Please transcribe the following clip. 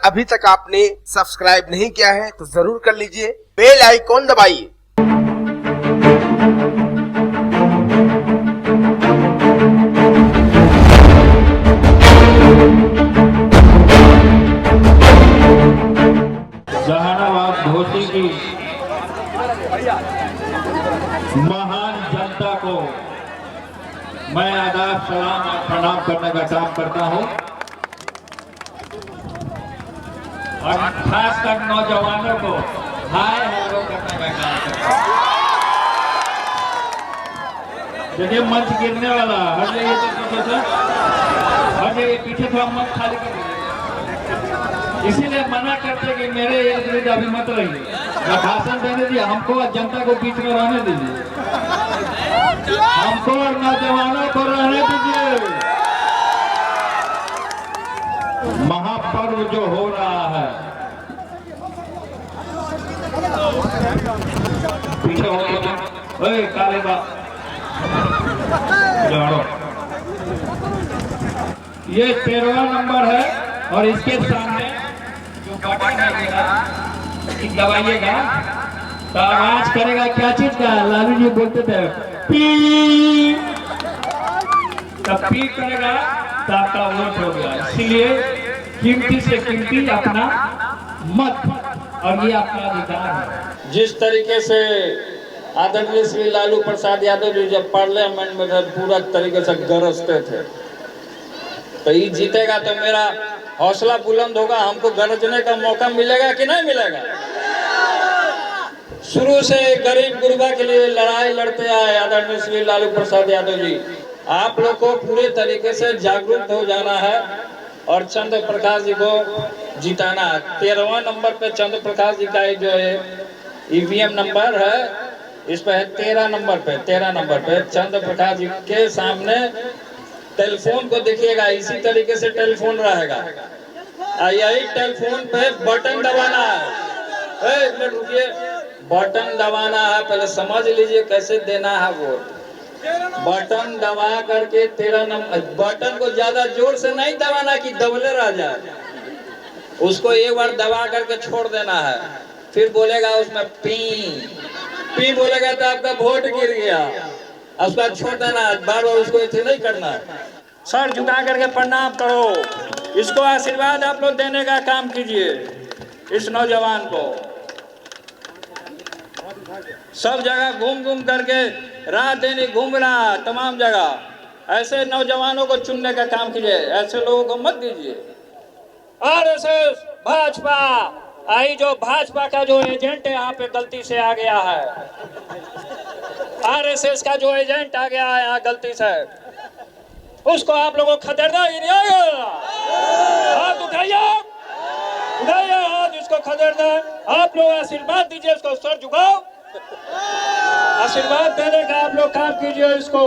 अभी तक आपने सब्सक्राइब नहीं किया है तो जरूर कर लीजिए, बेल आइकॉन दबाइए। जहानाबाद घोसी की महान जनता को मैं आदाब सलाम और प्रणाम करने का काम करता हूं और खासकर नौजवानों को हाय हेलो करने का काम करता हूं। यदि मंच गिरने वाला हट जाइए तो हट जाइए, पीछे थोड़ा मंच खाली कर दीजिए। इसीलिए मना करते कि मेरे इर्द गिर्द अभी मत रहिए, भाषण देने दीजिए, हमको और जनता को बीच में रहने दीजिए, हमको और नौजवानों को रहने दीजिए। महापर्व जो हो रहा है, पीछे हो गए काले बाप, ये 13वां नंबर है और इसके सामने जो बटन दबाइएगा तो आवाज करेगा क्या चीज का, लालू जी बोलते थे पी, तब पी करेगा तो आपका वोट हो गया। इसीलिए कीमती से कीमती अपना मत, और ये आपका अधिकार है। जिस तरीके से आदरणीय श्री लालू प्रसाद यादव जी जब पार्लियामेंट में पूरा तरीके से गरजते थे तो ये जीतेगा तो मेरा हौसला बुलंद होगा, हमको गरजने का मौका मिलेगा कि नहीं मिलेगा। शुरू से गरीब गुरबा के लिए लड़ाई लड़ते आए आदरणीय श्री लालू प्रसाद यादव जी। आप लोग को पूरे तरीके से जागरूक हो जाना है और चंद्र प्रकाश जी को जिताना है। 13वां नंबर पे चंद्र प्रकाश जी का जो है ईवीएम नंबर है, इस पे है 13 नंबर पे चंद्र प्रकाश जी के सामने टेलीफोन को देखिएगा, इसी तरीके से टेलीफोन रहेगा, यही टेलीफोन पे बटन दबाना है। एक मिनट रुकिए, बटन दबाना है, पहले समझ लीजिए कैसे देना है वोट। बटन दबा करके 13 नंबर, बटन को ज्यादा जोर से नहीं दबाना कि दबले रह जाए, उसको एक बार दबा करके छोड़ देना है, फिर बोलेगा उसमें पी पी बोलेगा तो आपका वोट गिर गया, उसका छोड़ देना, बार बार उसको ऐसे नहीं करना। सर झुका करके प्रणाम करो, इसको आशीर्वाद आप लोग देने का काम कीजिए। इस नौजवान को सब जगह घूम घूम करके रात दिन घूम रहा तमाम जगह, ऐसे नौजवानों को चुनने का काम कीजिए, ऐसे लोगों को मत दीजिए। आरएसएस भाजपा आई, जो भाजपा का जो एजेंट है यहाँ पे गलती से आ गया है, आरएसएस का जो एजेंट आ गया है यहाँ गलती से, उसको आप लोगों को खदेड़ना ही नहीं आएगा। हाथ उठाइए, उठाइए हाथ, इसको खदेड़ना। आप लोग आशीर्वाद दीजिए, इसको सर झुकाओ, आशीर्वाद देने का आप लोग काम कीजिए इसको।